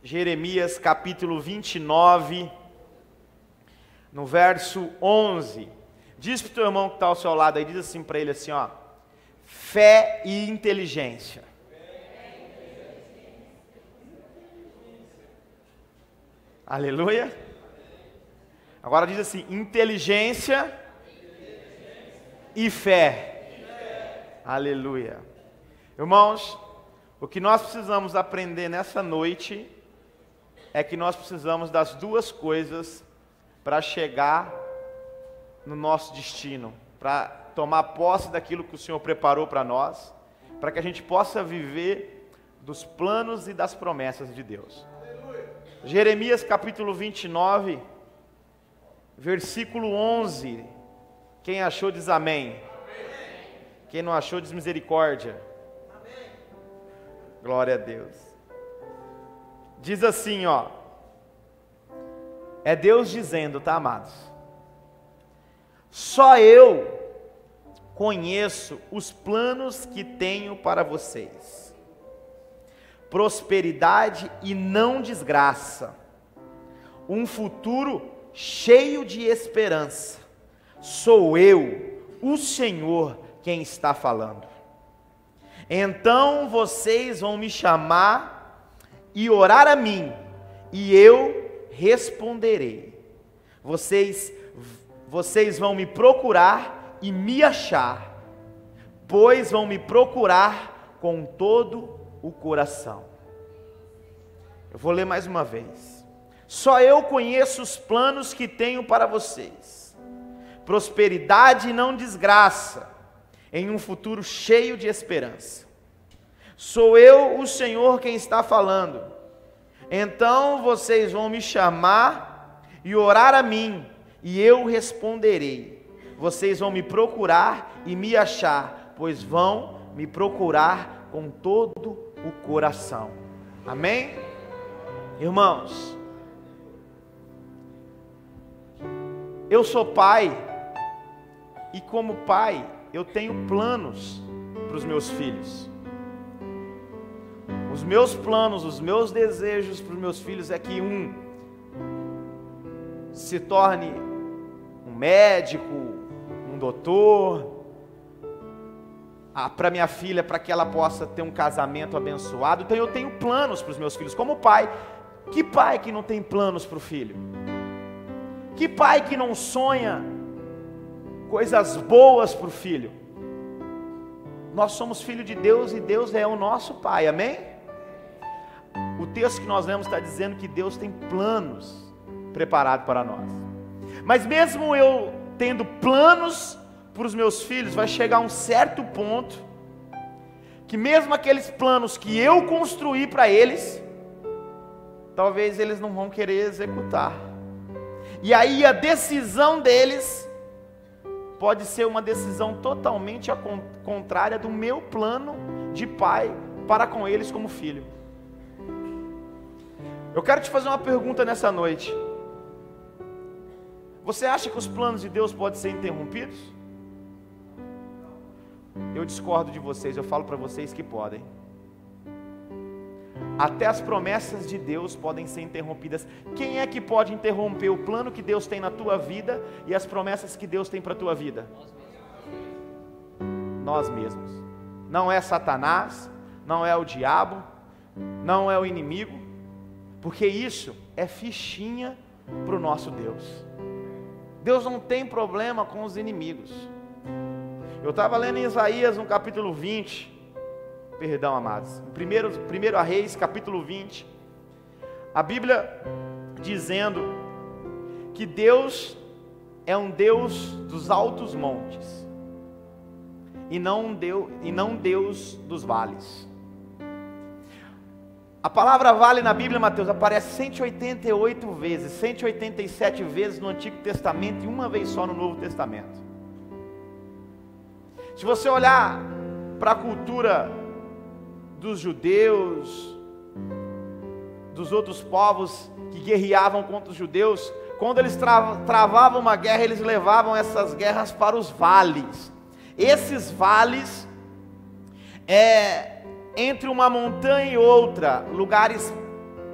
Jeremias capítulo 29, no verso 11. Diz para o teu irmão que está ao seu lado aí, diz assim para ele assim, ó: fé e inteligência. Aleluia. Agora diz assim: inteligência e fé. Aleluia. Irmãos, o que nós precisamos aprender nessa noite é que nós precisamos das duas coisas para chegar no nosso destino, para tomar posse daquilo que o Senhor preparou para nós, para que a gente possa viver dos planos e das promessas de Deus. Jeremias capítulo 29, versículo 11. Quem achou diz amém. Quem não achou diz misericórdia. Glória a Deus. Diz assim, ó. É Deus dizendo, tá, amados? Só eu conheço os planos que tenho para vocês. Prosperidade e não desgraça. Um futuro cheio de esperança. Sou eu, o Senhor, quem está falando. Então vocês vão me chamar e orar a mim, e eu responderei. Vocês vão me procurar e me achar, pois vão me procurar com todo o coração. Eu vou ler mais uma vez. Só eu conheço os planos que tenho para vocês. Prosperidade e não desgraça, em um futuro cheio de esperança. Sou eu, o Senhor, quem está falando. Então vocês vão me chamar e orar a mim, e eu responderei. Vocês vão me procurar e me achar, pois vão me procurar com todo o coração. Amém? Irmãos, eu sou pai, e como pai, eu tenho planos para os meus filhos. Os meus planos, os meus desejos para os meus filhos é que um se torne um médico, um doutor. Para minha filha, para que ela possa ter um casamento abençoado. Então eu tenho planos para os meus filhos, como pai. Que pai que não tem planos para o filho? Que pai que não sonha coisas boas para o filho? Nós somos filhos de Deus e Deus é o nosso pai, amém? O texto que nós lemos está dizendo que Deus tem planos preparados para nós. Mas mesmo eu tendo planos para os meus filhos, vai chegar um certo ponto que mesmo aqueles planos que eu construí para eles, talvez eles não vão querer executar. E aí a decisão deles pode ser uma decisão totalmente contrária do meu plano de pai para com eles como filho. Eu quero te fazer uma pergunta nessa noite. Você acha que os planos de Deus podem ser interrompidos? Eu discordo de vocês, eu falo para vocês que podem. Até as promessas de Deus podem ser interrompidas. Quem é que pode interromper o plano que Deus tem na tua vida e as promessas que Deus tem para a tua vida? Nós mesmos. Não é Satanás, não é o diabo, não é o inimigo, porque isso é fichinha para o nosso Deus. Deus não tem problema com os inimigos. Eu estava lendo em Isaías no capítulo 20, perdão, amados, primeiro a Reis, capítulo 20, a Bíblia dizendo que Deus é um Deus dos altos montes, e não Deus dos vales. A palavra vale na Bíblia, Mateus, aparece 188 vezes, 187 vezes no Antigo Testamento e uma vez só no Novo Testamento. Se você olhar para a cultura dos judeus, dos outros povos que guerreavam contra os judeus, quando eles travavam uma guerra, eles levavam essas guerras para os vales. Esses vales entre uma montanha e outra, lugares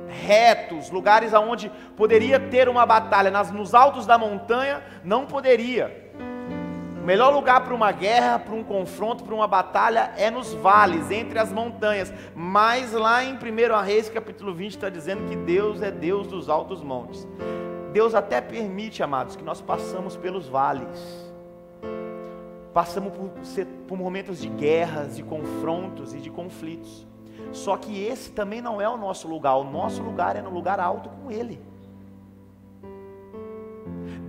retos, lugares onde poderia ter uma batalha. Nos altos da montanha não poderia. O melhor lugar para uma guerra, para um confronto, para uma batalha é nos vales, entre as montanhas. Mas lá em 1 Reis capítulo 20 está dizendo que Deus é Deus dos altos montes. Deus até permite, amados, que nós passamos pelos vales. Passamos por momentos de guerras, de confrontos e de conflitos. Só que esse também não é o nosso lugar. O nosso lugar é no lugar alto com Ele.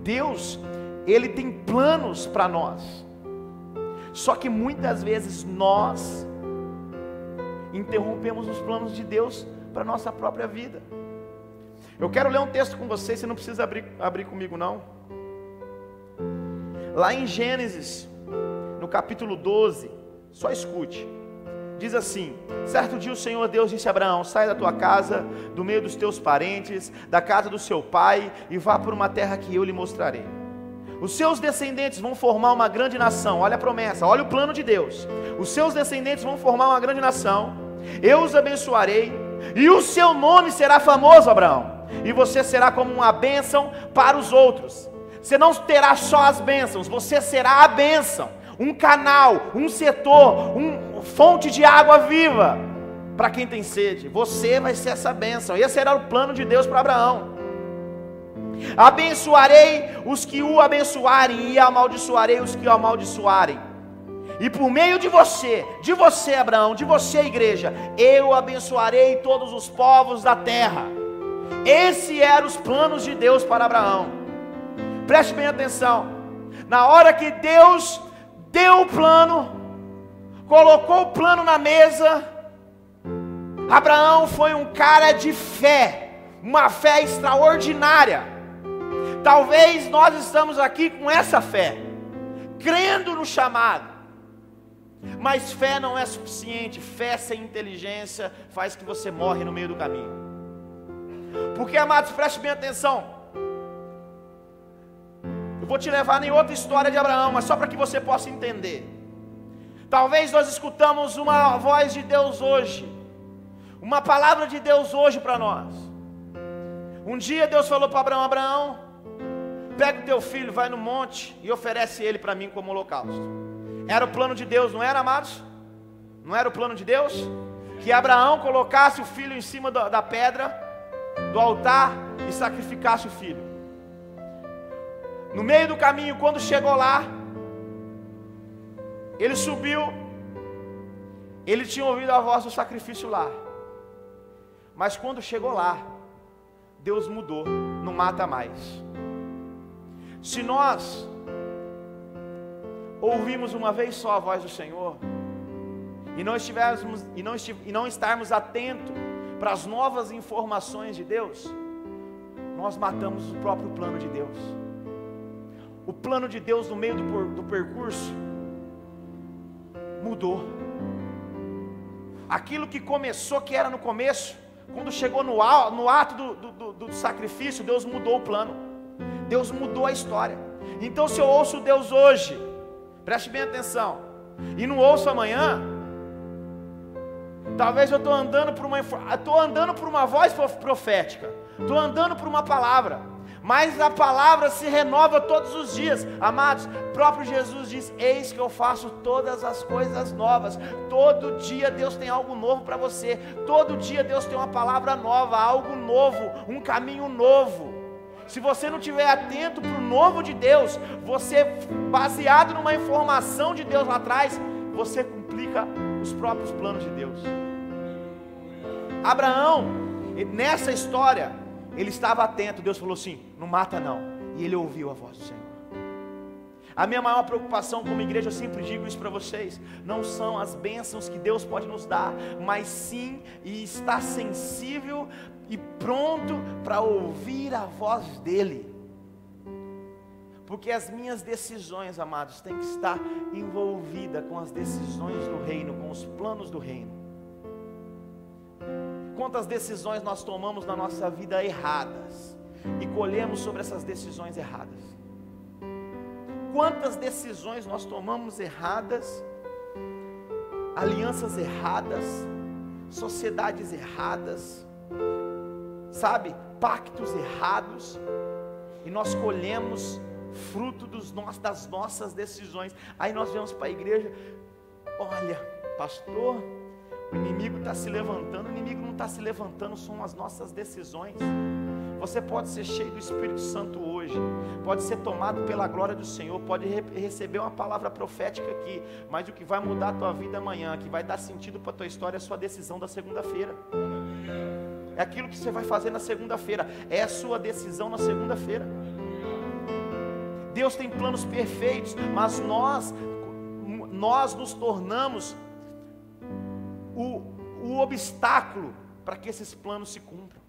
Deus, Ele tem planos para nós. Só que muitas vezes nós interrompemos os planos de Deus para a nossa própria vida. Eu quero ler um texto com vocês, você não precisa abrir comigo não. Lá em Gênesis, no capítulo 12, só escute. Diz assim: certo dia o Senhor Deus disse a Abraão: sai da tua casa, do meio dos teus parentes, da casa do seu pai, e vá por uma terra que eu lhe mostrarei. Os seus descendentes vão formar uma grande nação. Olha a promessa, olha o plano de Deus. Os seus descendentes vão formar uma grande nação. Eu os abençoarei, e o seu nome será famoso, Abraão. E você será como uma bênção para os outros. Você não terá só as bênçãos, você será a bênção. Um canal, um setor, uma fonte de água viva para quem tem sede. Você vai ser essa bênção. Esse era o plano de Deus para Abraão. Abençoarei os que o abençoarem, e amaldiçoarei os que o amaldiçoarem. E por meio de você, Abraão, de você, igreja, eu abençoarei todos os povos da terra. Esses eram os planos de Deus para Abraão. Preste bem atenção. Na hora que Deus deu o plano, colocou o plano na mesa, Abraão foi um cara de fé, uma fé extraordinária. Talvez nós estamos aqui com essa fé, crendo no chamado, mas fé não é suficiente. Fé sem inteligência faz que você morre no meio do caminho. Porque, amados, preste bem atenção. Eu vou te levar em outra história de Abraão, mas só para que você possa entender. Talvez nós escutamos uma voz de Deus hoje, uma palavra de Deus hoje para nós. Um dia Deus falou para Abraão: Abraão, pega o teu filho, vai no monte e oferece ele para mim como holocausto. Era o plano de Deus, não era, amados? Não era o plano de Deus? Que Abraão colocasse o filho em cima da pedra, do altar, e sacrificasse o filho. No meio do caminho, quando chegou lá, ele subiu, ele tinha ouvido a voz do sacrifício lá. Mas quando chegou lá, Deus mudou, não mata mais. Se nós ouvimos uma vez só a voz do Senhor, e não estarmos atentos para as novas informações de Deus, nós matamos o próprio plano de Deus. O plano de Deus no meio do percurso mudou. Aquilo que começou, que era no começo, quando chegou no ato do sacrifício, Deus mudou o plano. Deus mudou a história. Então, se eu ouço Deus hoje, preste bem atenção, e não ouço amanhã, talvez eu estou andando por uma voz profética, estou andando por uma palavra, mas a palavra se renova todos os dias. Amados, próprio Jesus diz: eis que eu faço todas as coisas novas. Todo dia Deus tem algo novo para você. Todo dia Deus tem uma palavra nova, algo novo, um caminho novo. Se você não estiver atento para o novo de Deus, você, baseado numa informação de Deus lá atrás, você complica os próprios planos de Deus. Abraão, nessa história, ele estava atento. Deus falou assim: não mata não. E ele ouviu a voz do Senhor. A minha maior preocupação como igreja, eu sempre digo isso para vocês, não são as bênçãos que Deus pode nos dar, mas sim estar sensível e pronto para ouvir a voz dEle. Porque as minhas decisões, amados, têm que estar envolvidas com as decisões do reino, com os planos do reino. Quantas decisões nós tomamos na nossa vida erradas e colhemos sobre essas decisões erradas? Quantas decisões nós tomamos erradas, alianças erradas, sociedades erradas, sabe, pactos errados, e nós colhemos fruto das nossas decisões. Aí nós viemos para a igreja, olha, pastor, o inimigo está se levantando. O inimigo não está se levantando, são as nossas decisões. Você pode ser cheio do Espírito Santo hoje, pode ser tomado pela glória do Senhor, pode receber uma palavra profética aqui, mas o que vai mudar a tua vida amanhã, que vai dar sentido para a tua história, é a sua decisão da segunda-feira. É aquilo que você vai fazer na segunda-feira, é a sua decisão na segunda-feira. Deus tem planos perfeitos, mas nós nos tornamos o obstáculo para que esses planos se cumpram.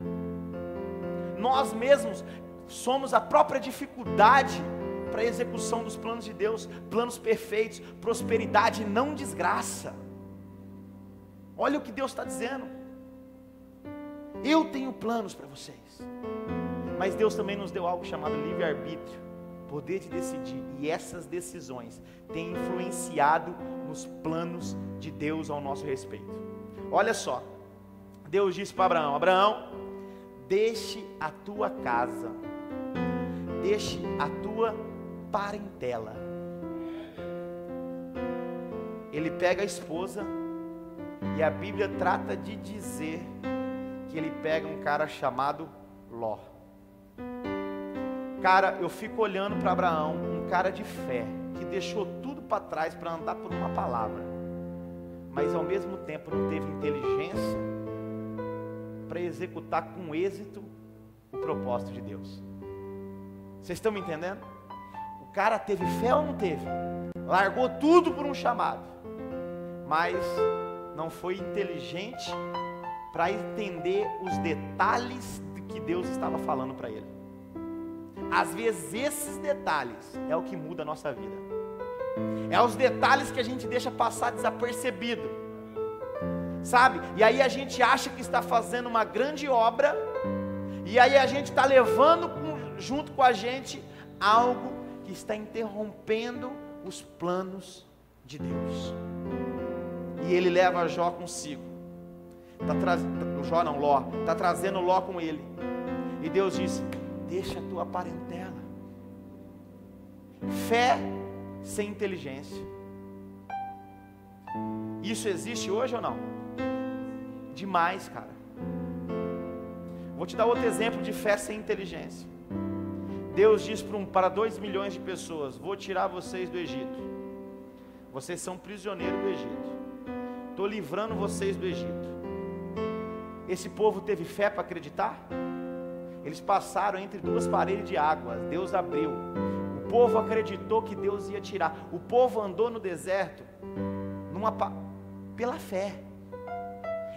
Nós mesmos somos a própria dificuldade para a execução dos planos de Deus, planos perfeitos, prosperidade, não desgraça. Olha o que Deus está dizendo. Eu tenho planos para vocês, mas Deus também nos deu algo chamado livre-arbítrio, poder de decidir, e essas decisões têm influenciado nos planos de Deus ao nosso respeito. Olha só, Deus disse para Abraão: Abraão, deixe a tua casa, deixe a tua parentela. Ele pega a esposa, e a Bíblia trata de dizer que ele pega um cara chamado Ló. Cara, eu fico olhando para Abraão, um cara de fé, que deixou tudo para trás para andar por uma palavra, mas ao mesmo tempo não teve inteligência para executar com êxito o propósito de Deus. Vocês estão me entendendo? O cara teve fé ou não teve? Largou tudo por um chamado, mas não foi inteligente para entender os detalhes de que Deus estava falando para ele. Às vezes esses detalhes é o que muda a nossa vida. É os detalhes que a gente deixa passar desapercebido, sabe? E aí a gente acha que está fazendo uma grande obra, e aí a gente está levando junto com a gente algo que está interrompendo os planos de Deus. E ele leva Jó consigo. Ló está trazendo Ló com ele. E Deus diz: deixa a tua parentela. Fé sem inteligência. Isso existe hoje ou não? Demais, cara. Vou te dar outro exemplo de fé sem inteligência. Deus diz para 2 milhões de pessoas: vou tirar vocês do Egito. Vocês são prisioneiros do Egito. Estou livrando vocês do Egito. Esse povo teve fé para acreditar? Eles passaram entre 2 paredes de água, Deus abriu. O povo acreditou que Deus ia tirar. O povo andou no deserto pela fé.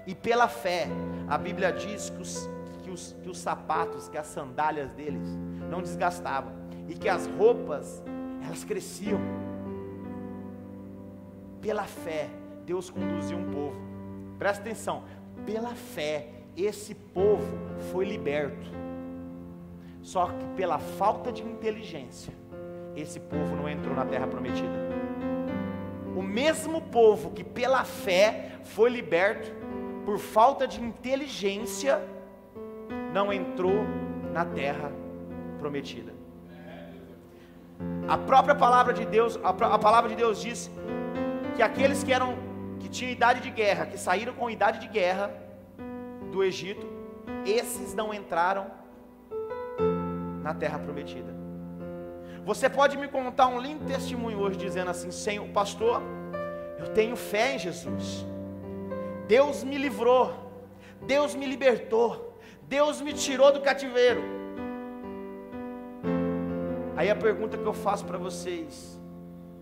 E pela fé, a Bíblia diz que os sapatos, que as sandálias deles não desgastavam, e que as roupas, elas cresciam. Pela fé, Deus conduziu um povo. Presta atenção, pela fé, esse povo foi liberto. Só que pela falta de inteligência, esse povo não entrou na terra prometida. O mesmo povo que pela fé foi liberto, por falta de inteligência, não entrou na terra prometida. A própria palavra de Deus, a palavra de Deus diz que aqueles que tinham idade de guerra, que saíram com idade de guerra do Egito, esses não entraram na terra prometida. Você pode me contar um lindo testemunho hoje dizendo assim: Senhor, pastor, eu tenho fé em Jesus, Deus me livrou, Deus me libertou, Deus me tirou do cativeiro. Aí a pergunta que eu faço para vocês: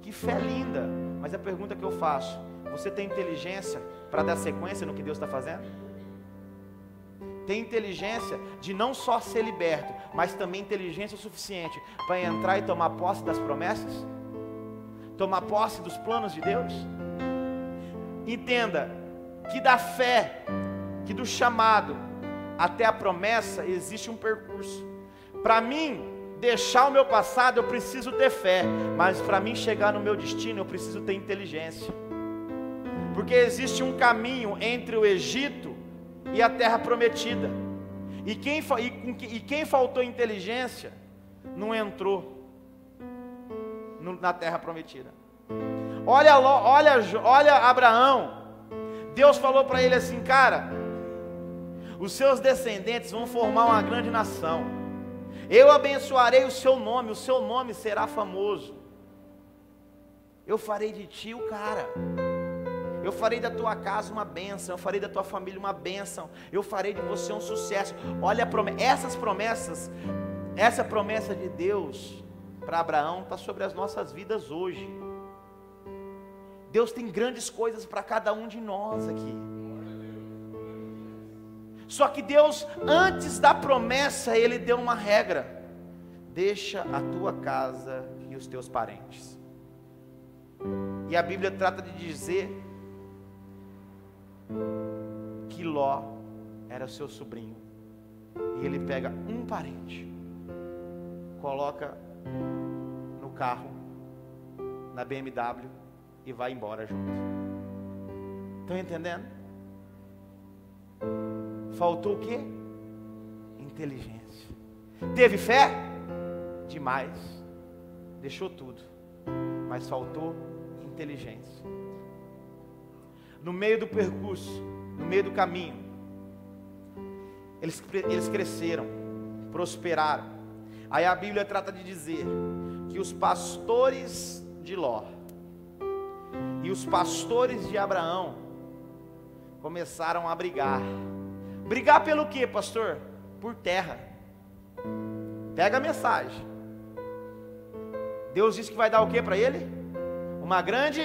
que fé linda, mas a pergunta que eu faço: você tem inteligência para dar sequência no que Deus está fazendo? Tem inteligência de não só ser liberto, mas também inteligência suficiente para entrar e tomar posse das promessas? Tomar posse dos planos de Deus? Entenda que da fé, que do chamado até a promessa existe um percurso. Para mim deixar o meu passado eu preciso ter fé, mas para mim chegar no meu destino eu preciso ter inteligência. Porque existe um caminho entre o Egito e a terra prometida. E quem faltou inteligência não entrou na terra prometida. Olha Abraão. Deus falou para ele assim: cara, os seus descendentes vão formar uma grande nação. Eu abençoarei o seu nome será famoso. Eu farei de ti o cara. Eu farei da tua casa uma bênção, eu farei da tua família uma bênção, eu farei de você um sucesso. Olha essas promessas, essa promessa de Deus para Abraão está sobre as nossas vidas hoje. Deus tem grandes coisas para cada um de nós aqui. Só que Deus, antes da promessa, Ele deu uma regra: deixa a tua casa e os teus parentes. E a Bíblia trata de dizer que Ló era seu sobrinho, e ele pega um parente, coloca no carro, na BMW, e vai embora junto. Estão entendendo? Faltou o quê? Inteligência. Teve fé? Demais. Deixou tudo, mas faltou inteligência. No meio do percurso, no meio do caminho, eles cresceram, prosperaram. Aí a Bíblia trata de dizer que os pastores de Ló e os pastores de Abraão começaram a brigar. Brigar pelo quê, pastor? Por terra. Pega a mensagem. Deus disse que vai dar o que para ele? Uma grande,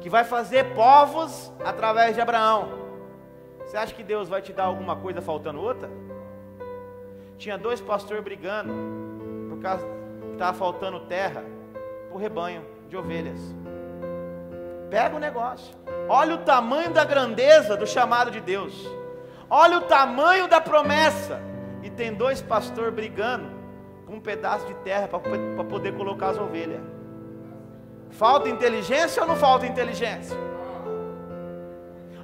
que vai fazer povos através de Abraão. Você acha que Deus vai te dar alguma coisa faltando outra? Tinha dois pastores brigando por causa que estava faltando terra para o rebanho de ovelhas. Pega o negócio. Olha o tamanho da grandeza do chamado de Deus. Olha o tamanho da promessa. E tem dois pastores brigando por um pedaço de terra para poder colocar as ovelhas. Falta inteligência ou não falta inteligência?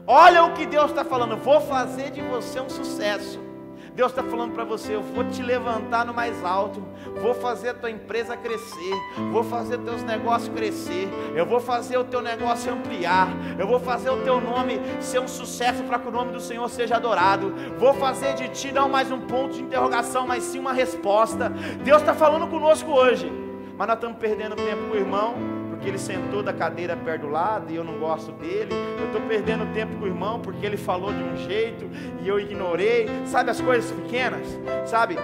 Olha o que Deus está falando: vou fazer de você um sucesso. Deus está falando para você: eu vou te levantar no mais alto, vou fazer a tua empresa crescer, vou fazer teus negócios crescer, eu vou fazer o teu negócio ampliar, eu vou fazer o teu nome ser um sucesso para que o nome do Senhor seja adorado, vou fazer de ti não mais um ponto de interrogação, mas sim uma resposta. Deus está falando conosco hoje, mas nós estamos perdendo tempo com o irmão, porque ele sentou da cadeira perto do lado e eu não gosto dele. Eu estou perdendo tempo com o irmão porque ele falou de um jeito e eu ignorei. Sabe as coisas pequenas? Sabe,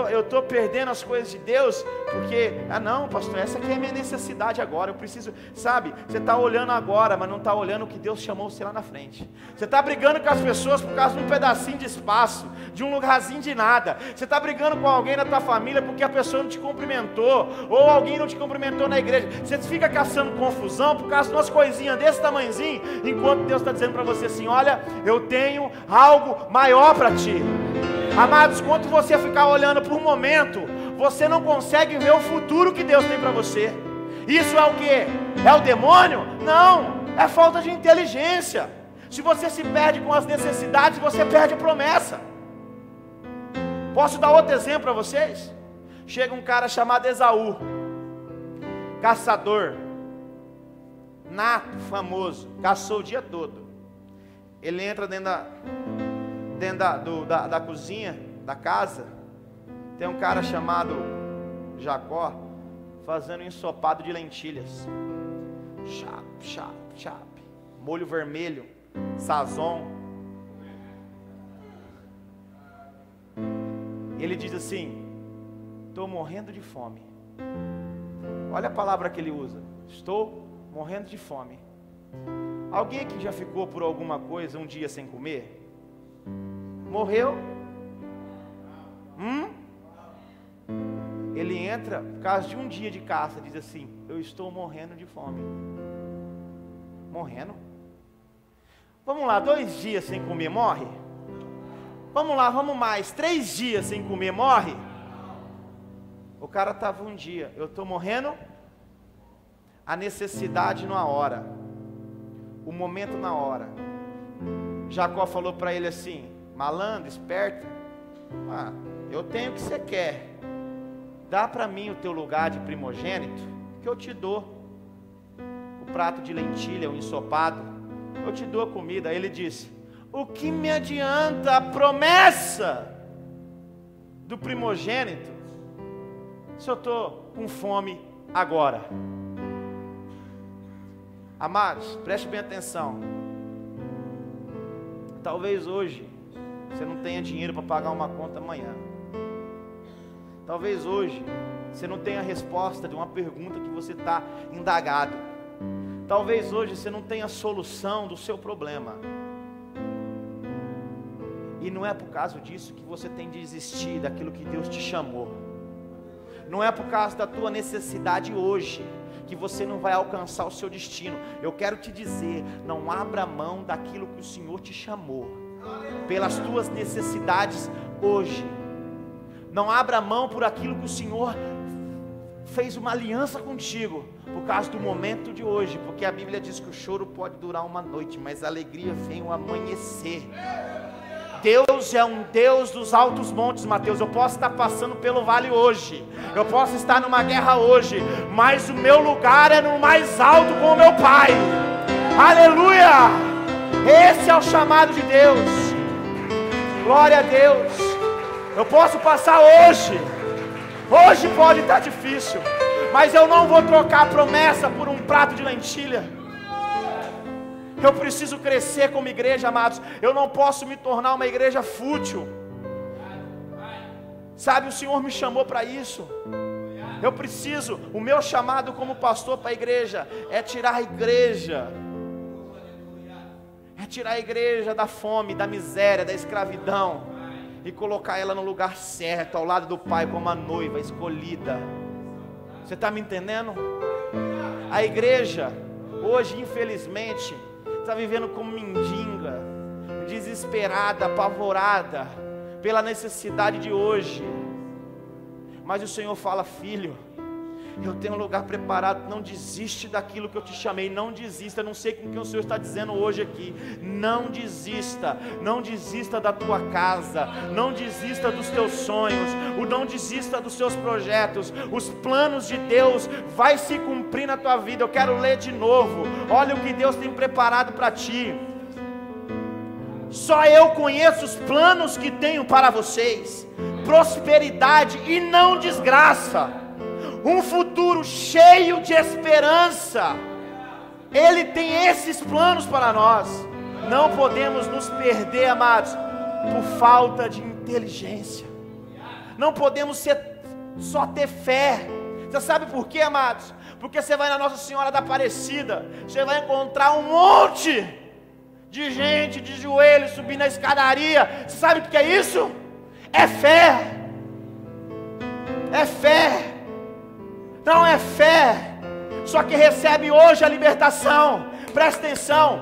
eu estou perdendo as coisas de Deus porque, não, pastor, essa aqui é a minha necessidade agora, eu preciso. Sabe, você está olhando agora, mas não está olhando o que Deus chamou você lá na frente. Você está brigando com as pessoas por causa de um pedacinho de espaço, de um lugarzinho de nada. Você está brigando com alguém na tua família porque a pessoa não te cumprimentou, ou alguém não te cumprimentou na igreja. Você fica caçando confusão por causa de umas coisinhas desse tamanhozinho, enquanto Deus está dizendo para você assim: olha, eu tenho algo maior para ti. Amados, quando você ficar olhando por um momento, você não consegue ver o futuro que Deus tem para você. Isso é o que? É o demônio? Não, é falta de inteligência. Se você se perde com as necessidades, você perde a promessa. Posso dar outro exemplo para vocês? Chega um cara chamado Esaú, caçador nato, famoso, caçou o dia todo. Ele entra dentro da cozinha da casa, tem um cara chamado Jacó fazendo um ensopado de lentilhas, chap, molho vermelho, sazon. Ele diz assim: estou morrendo de fome. Olha a palavra que ele usa: estou morrendo de fome. Alguém aqui já ficou por alguma coisa um dia sem comer? Morreu? Ele entra por causa de um dia de caça, diz assim: eu estou morrendo de fome. Morrendo? Vamos lá, 2 dias sem comer, morre? Vamos lá, vamos mais, 3 dias sem comer, morre? O cara estava um dia: eu estou morrendo. A necessidade na hora, o momento na hora. Jacó falou para ele assim: malandro, esperto, Eu tenho o que você quer, dá para mim o teu lugar de primogênito, que eu te dou o prato de lentilha, o ensopado, eu te dou a comida. Aí ele disse: o que me adianta a promessa do primogênito, se eu estou com fome agora? Amados, preste bem atenção. Talvez hoje você não tenha dinheiro para pagar uma conta amanhã. Talvez hoje você não tenha a resposta de uma pergunta que você está indagado. Talvez hoje você não tenha a solução do seu problema. E não é por causa disso que você tem de desistir daquilo que Deus te chamou. Não é por causa da tua necessidade hoje que você não vai alcançar o seu destino. Eu quero te dizer, não abra mão daquilo que o Senhor te chamou, pelas tuas necessidades hoje. Não abra mão por aquilo que o Senhor fez uma aliança contigo, por causa do momento de hoje, porque a Bíblia diz que o choro pode durar uma noite, mas a alegria vem ao amanhecer. Deus é um Deus dos altos montes, Mateus. Eu posso estar passando pelo vale hoje, eu posso estar numa guerra hoje, mas o meu lugar é no mais alto com o meu Pai. Aleluia! Esse é o chamado de Deus. Glória a Deus. Eu posso passar hoje pode estar difícil, mas eu não vou trocar a promessa por um prato de lentilha. Eu preciso crescer como igreja, amados. Eu não posso me tornar uma igreja fútil. Sabe, o Senhor me chamou para isso. Eu preciso, o meu chamado como pastor para a igreja é tirar a igreja. É tirar a igreja da fome, da miséria, da escravidão, e colocar ela no lugar certo, ao lado do Pai, como a noiva escolhida. Você está me entendendo? A igreja hoje, infelizmente, está vivendo como mendiga, desesperada, apavorada pela necessidade de hoje. Mas o Senhor fala: filho, eu tenho um lugar preparado. Não desiste daquilo que eu te chamei. Não desista. Não sei com quem o Senhor está dizendo hoje aqui. Não desista. Não desista da tua casa. Não desista dos teus sonhos. Não desista dos seus projetos. Os planos de Deus vai se cumprir na tua vida. Eu quero ler de novo. Olha o que Deus tem preparado para ti. Só eu conheço os planos que tenho para vocês: prosperidade e não desgraça, um futuro cheio de esperança. Ele tem esses planos para nós. Não podemos nos perder, amados, por falta de inteligência. Não podemos só ter fé. Você sabe por quê, amados? Porque você vai na Nossa Senhora da Aparecida, você vai encontrar um monte de gente de joelhos subindo a escadaria. Você sabe o que é isso? É fé. É fé. Não é fé, só que recebe hoje a libertação. Presta atenção,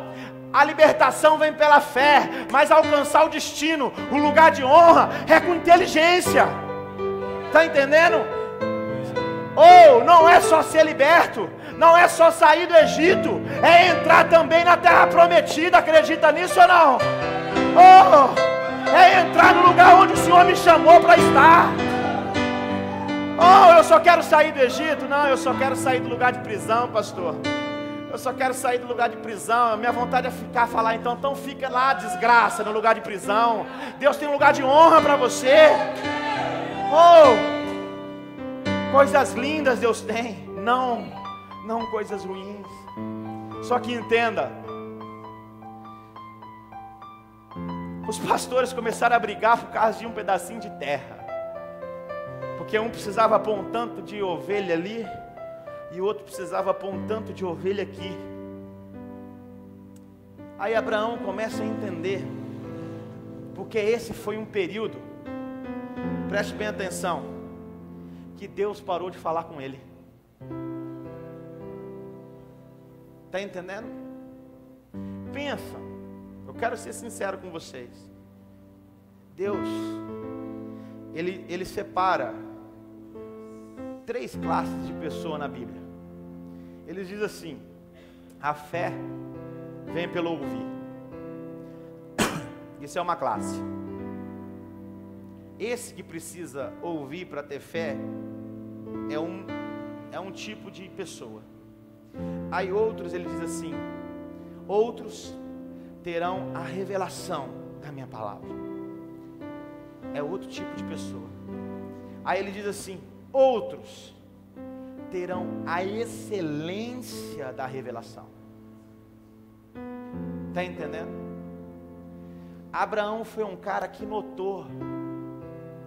a libertação vem pela fé, mas alcançar o destino, o lugar de honra, é com inteligência. Está entendendo? Ou não é só ser liberto, não é só sair do Egito, é entrar também na terra prometida. Acredita nisso ou não? É entrar no lugar onde o Senhor me chamou para estar. Eu só quero sair do Egito. Não, eu só quero sair do lugar de prisão, pastor. Eu só quero sair do lugar de prisão. Minha vontade é falar, então fica lá, desgraça, no lugar de prisão. Deus tem um lugar de honra para você. Coisas lindas Deus tem, não coisas ruins. Só que entenda, os pastores começaram a brigar por causa de um pedacinho de terra, porque um precisava pôr um tanto de ovelha ali, e o outro precisava pôr um tanto de ovelha aqui. Aí Abraão começa a entender, porque esse foi um período, preste bem atenção, que Deus parou de falar com ele. Está entendendo? Pensa, eu quero ser sincero com vocês. Deus, Ele separa 3 classes de pessoa na Bíblia. Ele diz assim: a fé vem pelo ouvir. Isso é uma classe. Esse que precisa ouvir para ter fé é um tipo de pessoa. Aí outros, ele diz assim: outros terão a revelação da minha palavra. É outro tipo de pessoa. Aí ele diz assim: outros terão a excelência da revelação. Está entendendo? Abraão foi um cara que notou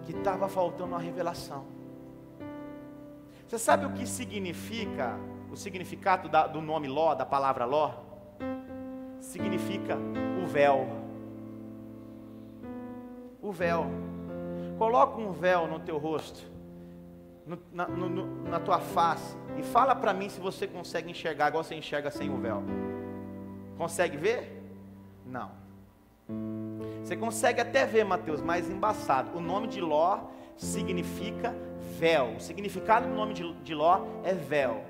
que estava faltando uma revelação. Você sabe o que significa, o significado do nome Ló, da palavra Ló? Significa o véu. O véu. Coloca um véu no teu rosto, na tua face, e fala para mim se você consegue enxergar igual você enxerga sem o véu. Consegue ver? Não. Você consegue até ver, Mateus, mas embaçado. O nome de Ló significa véu. O significado do nome de Ló é véu.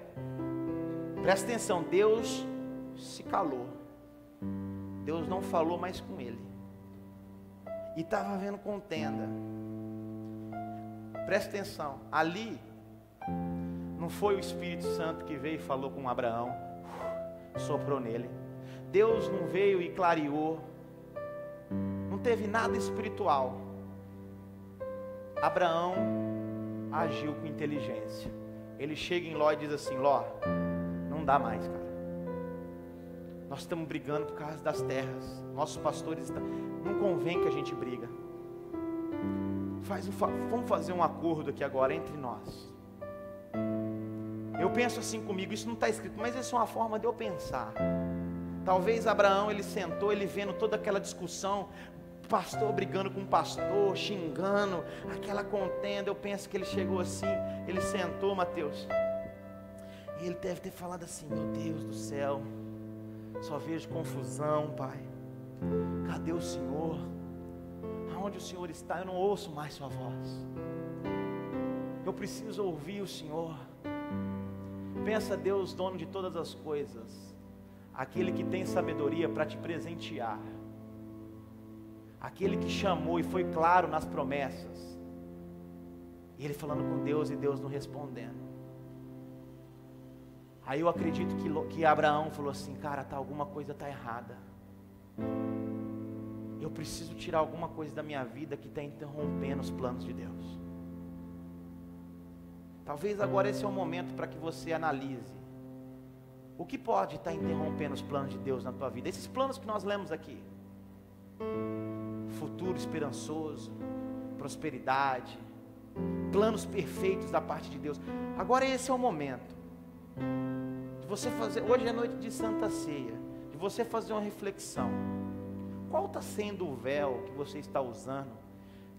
Presta atenção, Deus se calou. Deus não falou mais com ele. E estava havendo contenda. Presta atenção, ali não foi o Espírito Santo que veio e falou com Abraão, soprou nele. Deus não veio e clareou. Não teve nada espiritual. Abraão agiu com inteligência. Ele chega em Ló e diz assim: Ló, não dá mais, cara. Nós estamos brigando por causa das terras. Nossos pastores não convém que a gente briga. Vamos fazer um acordo aqui agora entre nós. Eu penso assim comigo, isso não está escrito, mas isso é uma forma de eu pensar. Talvez Abraão, ele sentou, ele vendo toda aquela discussão, pastor brigando com pastor, xingando, aquela contenda. Eu penso que ele chegou assim, ele sentou, Mateus, e ele deve ter falado assim: meu Deus do céu, só vejo confusão, Pai. Cadê o Senhor? Aonde o Senhor está? Eu não ouço mais sua voz. Eu preciso ouvir o Senhor. Pensa Deus, dono de todas as coisas, aquele que tem sabedoria para te presentear, aquele que chamou e foi claro nas promessas, e ele falando com Deus e Deus não respondendo. Aí eu acredito que Abraão falou assim: cara, alguma coisa está errada. Eu preciso tirar alguma coisa da minha vida que está interrompendo os planos de Deus. Talvez agora esse é o momento para que você analise o que pode estar interrompendo os planos de Deus na tua vida. Esses planos que nós lemos aqui: futuro esperançoso, prosperidade, planos perfeitos da parte de Deus. Agora esse é o momento de você fazer, hoje é noite de Santa Ceia, de você fazer uma reflexão. Qual está sendo o véu que você está usando,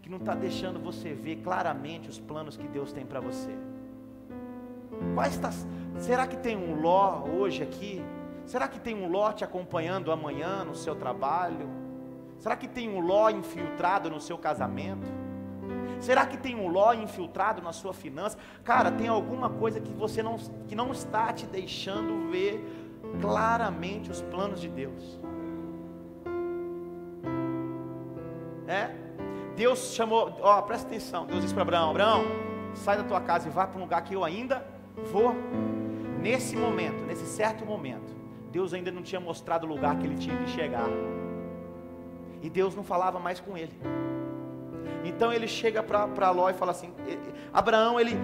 que não está deixando você ver claramente os planos que Deus tem para você? Será que tem um Ló hoje aqui? Será que tem um Ló te acompanhando amanhã no seu trabalho? Será que tem um Ló infiltrado no seu casamento? Será que tem um Ló infiltrado na sua finança? Cara, tem alguma coisa que não está te deixando ver claramente os planos de Deus. Deus chamou, presta atenção, Deus disse para Abraão: Abraão, sai da tua casa e vá para um lugar que eu ainda vou. Nesse momento, nesse certo momento, Deus ainda não tinha mostrado o lugar que ele tinha que chegar, e Deus não falava mais com ele. Então ele chega para Ló e fala assim: Abraão, ele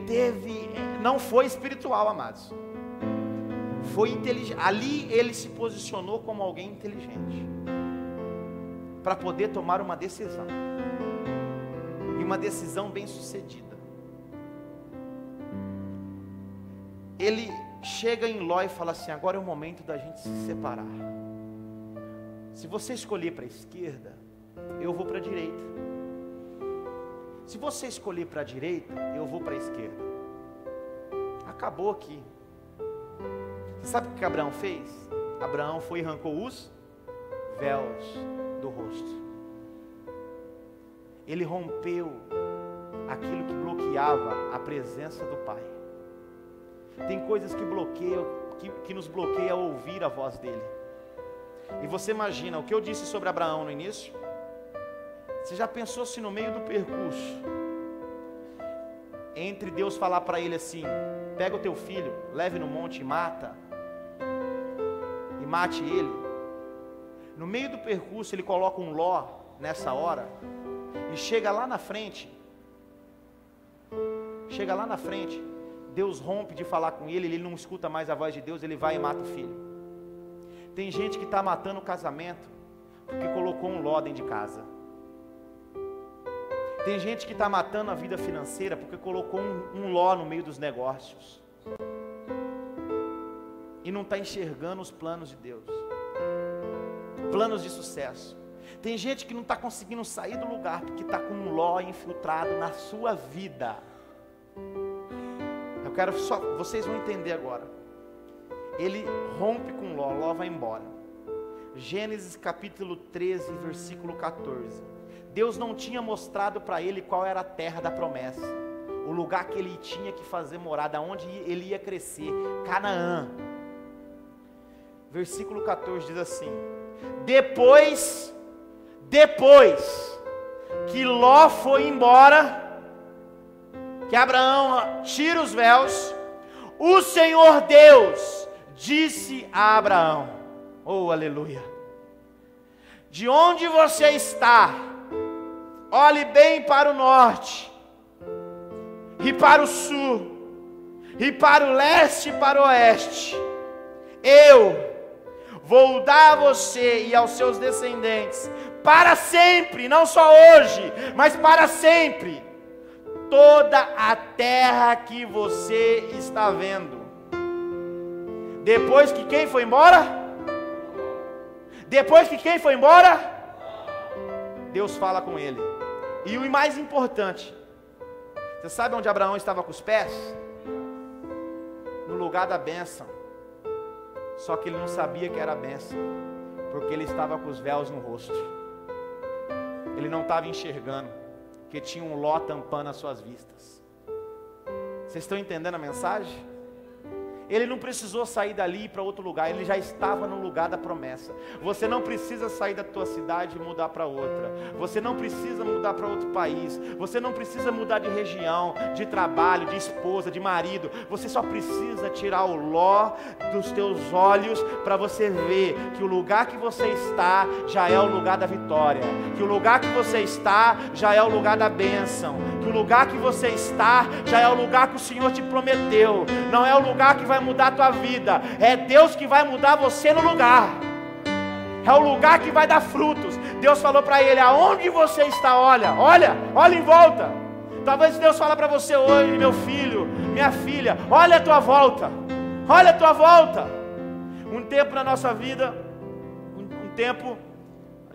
teve, não foi espiritual, amados, foi inteligente. Ali ele se posicionou como alguém inteligente, para poder tomar uma decisão, e uma decisão bem sucedida. Ele chega em Ló e fala assim: agora é o momento da gente se separar. Se você escolher para a esquerda, eu vou para a direita. Se você escolher para a direita, eu vou para a esquerda. Acabou aqui. Você sabe o que Abraão fez? Abraão foi e arrancou os véus do rosto. Ele rompeu aquilo que bloqueava a presença do Pai. Tem coisas que bloqueiam, que nos bloqueia a ouvir a voz dele. E você imagina o que eu disse sobre Abraão no início? Você já pensou se no meio do percurso, entre Deus falar para ele assim: pega o teu filho, leve no monte e mate ele, no meio do percurso ele coloca um Ló nessa hora, e chega lá na frente, Deus rompe de falar com ele, ele não escuta mais a voz de Deus, ele vai e mata o filho. Tem gente que está matando o casamento, porque colocou um Ló dentro de casa. Tem gente que está matando a vida financeira, porque colocou um Ló no meio dos negócios, e não está enxergando os planos de Deus, planos de sucesso. Tem gente que não está conseguindo sair do lugar, porque está com um Ló infiltrado na sua vida. Eu quero só, vocês vão entender agora. Ele rompe com Ló, Ló vai embora. Gênesis capítulo 13, versículo 14. Deus não tinha mostrado para ele qual era a terra da promessa, o lugar que ele tinha que fazer morada, onde ele ia crescer, Canaã. Versículo 14 diz assim: depois que Ló foi embora, que Abraão tira os véus, o Senhor Deus disse a Abraão, oh aleluia, de onde você está, olhe bem para o norte, e para o sul, e para o leste e para o oeste. Eu vou dar a você e aos seus descendentes, para sempre, não só hoje, mas para sempre, toda a terra que você está vendo. Depois que quem foi embora? Deus fala com ele. E o mais importante, você sabe onde Abraão estava com os pés? No lugar da bênção. Só que ele não sabia que era a bênção, porque ele estava com os véus no rosto. Ele não estava enxergando, porque tinha um Ló tampando as suas vistas. Vocês estão entendendo a mensagem? Ele não precisou sair dali e ir para outro lugar, ele já estava no lugar da promessa. Você não precisa sair da tua cidade e mudar para outra. Você não precisa mudar para outro país. Você não precisa mudar de região, de trabalho, de esposa, de marido. Você só precisa tirar o Ló dos teus olhos para você ver que o lugar que você está já é o lugar da vitória, que o lugar que você está já é o lugar da bênção, que o lugar que você está já é o lugar que o Senhor te prometeu. Não é o lugar que vai mudar a tua vida, é Deus que vai mudar você no lugar, é o lugar que vai dar frutos. Deus falou para ele: aonde você está, olha em volta. Talvez Deus fale para você hoje: meu filho, minha filha, olha a tua volta. Um tempo na nossa vida,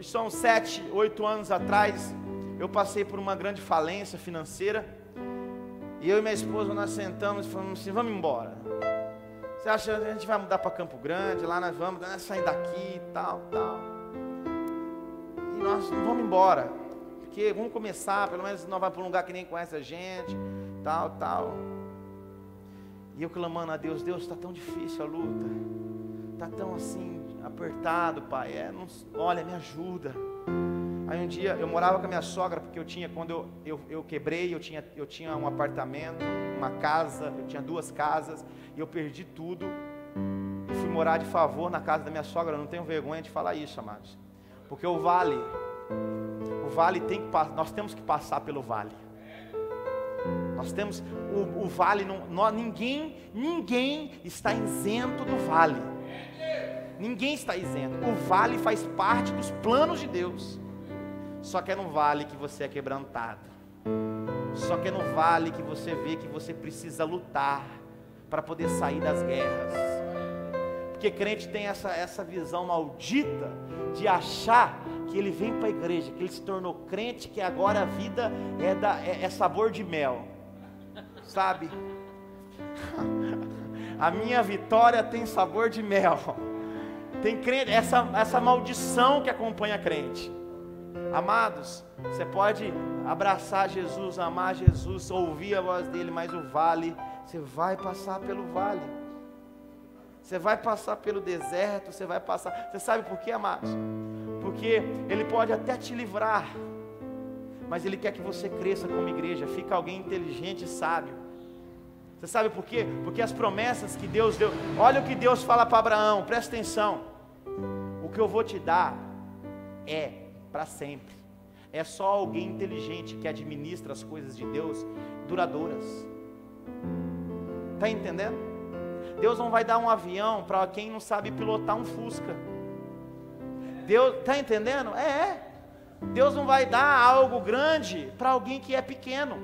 são 7, 8 anos atrás, eu passei por uma grande falência financeira, e eu e minha esposa, nós sentamos e falamos assim: vamos embora. Você acha que a gente vai mudar para Campo Grande, lá nós vamos sair daqui, tal. E nós vamos embora, porque vamos começar, pelo menos nós vamos para um lugar que nem conhece a gente, tal. E eu clamando a Deus: Deus, está tão difícil a luta, está tão assim, apertado, Pai, olha, me ajuda. Aí um dia, eu morava com a minha sogra, porque quando eu quebrei, eu tinha um apartamento, uma casa, eu tinha 2 casas, e eu perdi tudo, e fui morar de favor na casa da minha sogra. Eu não tenho vergonha de falar isso, amados, porque o vale nós temos que passar pelo vale. Nós temos, o vale, ninguém está isento do vale, ninguém está isento. O vale faz parte dos planos de Deus. Só que é no vale que você é quebrantado. Só que é no vale que você vê que você precisa lutar para poder sair das guerras. Porque crente tem essa visão maldita de achar que ele vem para a igreja, que ele se tornou crente, que agora a vida é sabor de mel, sabe? A minha vitória tem sabor de mel. Tem crente, essa maldição que acompanha crente. Amados, você pode abraçar Jesus, amar Jesus, ouvir a voz dele, mas o vale, você vai passar pelo vale, você vai passar pelo deserto, você sabe por quê, amados? Porque ele pode até te livrar, mas Ele quer que você cresça como igreja, fica alguém inteligente e sábio. Você sabe por quê? Porque as promessas que Deus deu, olha o que Deus fala para Abraão, presta atenção, o que eu vou te dar é para sempre, é só alguém inteligente que administra as coisas de Deus duradouras. Está entendendo? Deus não vai dar um avião para quem não sabe pilotar um Fusca. Deus, está entendendo? Deus não vai dar algo grande para alguém que é pequeno.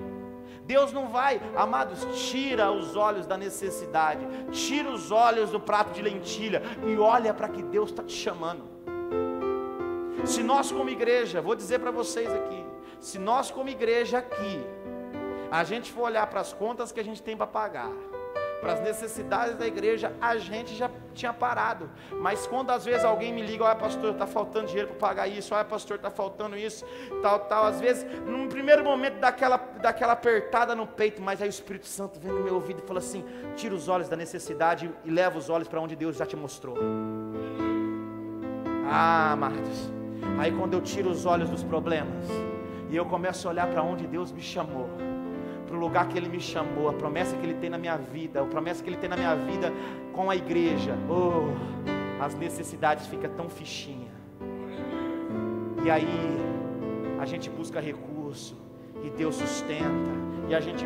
Deus não vai, amados, tira os olhos da necessidade, tira os olhos do prato de lentilha e olha para que Deus está te chamando. Se nós como igreja, vou dizer para vocês aqui, se nós como igreja aqui, a gente for olhar para as contas que a gente tem para pagar, para as necessidades da igreja, a gente já tinha parado. Mas quando às vezes alguém me liga, olha pastor, está faltando dinheiro para pagar isso, olha pastor, está faltando isso, tal, às vezes, num primeiro momento daquela apertada no peito, mas aí o Espírito Santo vem no meu ouvido e fala assim, tira os olhos da necessidade e leva os olhos para onde Deus já te mostrou. Amados, aí quando eu tiro os olhos dos problemas, e eu começo a olhar para onde Deus me chamou, para o lugar que Ele me chamou, a promessa que Ele tem na minha vida, a promessa que Ele tem na minha vida com a igreja, as necessidades ficam tão fichinha, e aí a gente busca recurso, e Deus sustenta, e a gente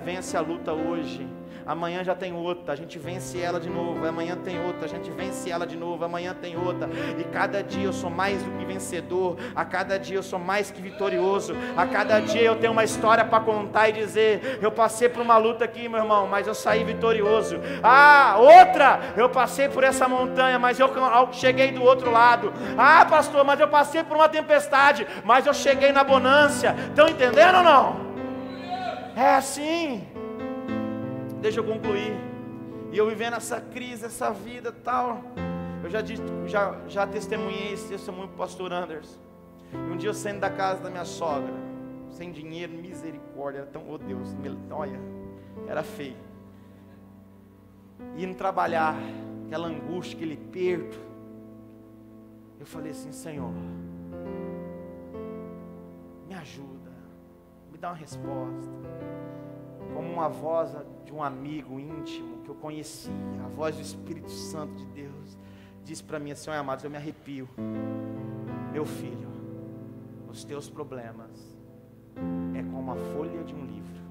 vence a luta hoje, amanhã já tem outra, a gente vence ela de novo, amanhã tem outra, a gente vence ela de novo, amanhã tem outra, e cada dia eu sou mais do que vencedor, a cada dia eu sou mais que vitorioso, a cada dia eu tenho uma história para contar e dizer, eu passei por uma luta aqui, meu irmão, mas eu saí vitorioso, outra, eu passei por essa montanha, mas eu cheguei do outro lado, pastor, mas eu passei por uma tempestade, mas eu cheguei na bonança, estão entendendo ou não? É assim. Deixa eu concluir. E eu vivendo essa crise, essa vida tal, eu já testemunhei esse testemunho para o pastor Anderson. E um dia eu saindo da casa da minha sogra, sem dinheiro, misericórdia, era tão, oh Deus, olha, era feio. Indo trabalhar, aquela angústia, aquele perto. Eu falei assim, Senhor, me ajuda, me dá uma resposta. Como uma voz de um amigo íntimo que eu conhecia, a voz do Espírito Santo de Deus, disse para mim assim, amados, eu me arrepio, meu filho, os teus problemas é como a folha de um livro,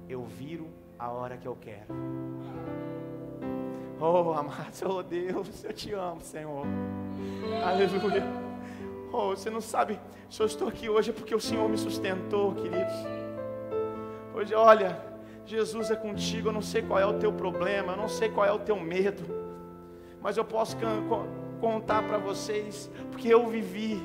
eu viro a hora que eu quero. Oh amados, oh Deus, eu te amo, Senhor, aleluia. Oh, você não sabe, se eu estou aqui hoje é porque o Senhor me sustentou, queridos. Hoje, olha, Jesus é contigo, eu não sei qual é o teu problema, eu não sei qual é o teu medo, mas eu posso contar para vocês, porque eu vivi,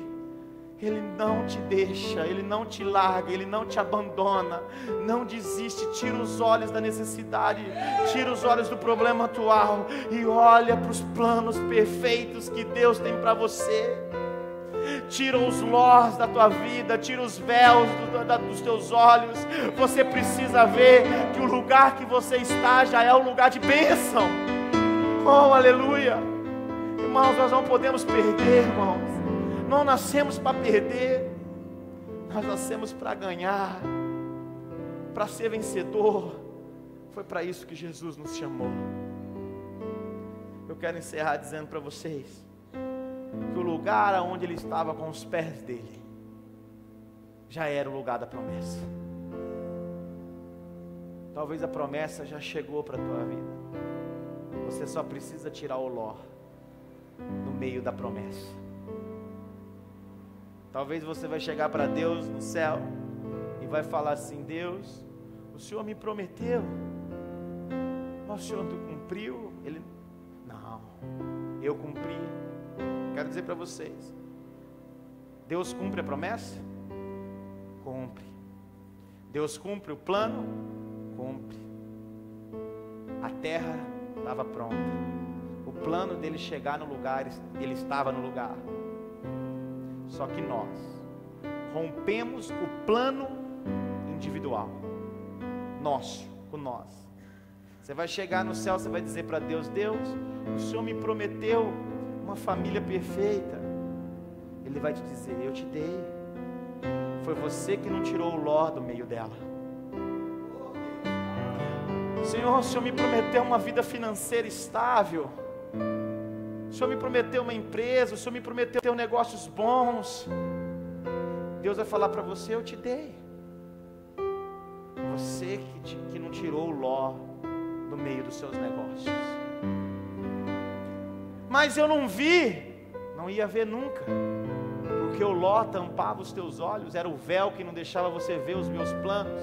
Ele não te deixa, Ele não te larga, Ele não te abandona, não desiste, tira os olhos da necessidade, tira os olhos do problema atual, e olha para os planos perfeitos que Deus tem para você. Tira os lós da tua vida, tira os véus dos teus olhos. Você precisa ver que o lugar que você está já é um lugar de bênção. Oh, aleluia. Irmãos, nós não podemos perder, irmãos. Não nascemos para perder, nós nascemos para ganhar, para ser vencedor. Foi para isso que Jesus nos chamou. Eu quero encerrar dizendo para vocês que o lugar onde ele estava com os pés dele já era o lugar da promessa. Talvez a promessa já chegou para a tua vida, você só precisa tirar o ló no meio da promessa. Talvez você vai chegar para Deus no céu e vai falar assim, Deus, o Senhor me prometeu, mas o Senhor não cumpriu? Ele, não, eu cumpri. Quero dizer para vocês, Deus cumpre a promessa? Cumpre. Deus cumpre o plano? Cumpre. A terra estava pronta, o plano dele chegar no lugar, ele estava no lugar. Só que nós rompemos o plano individual nosso, com nós. Você vai chegar no céu, você vai dizer para Deus, Deus, o Senhor me prometeu uma família perfeita. Ele vai te dizer, eu te dei. foi você que não tirou o Ló do meio dela. Senhor, o Senhor me prometeu uma vida financeira estável, o Senhor me prometeu uma empresa, o Senhor me prometeu negócios bons. Deus vai falar para você: eu te dei. Você que não tirou o Ló do meio dos seus negócios. Mas eu não vi, não ia ver nunca, porque o Ló tampava os teus olhos, era o véu que não deixava você ver os meus planos.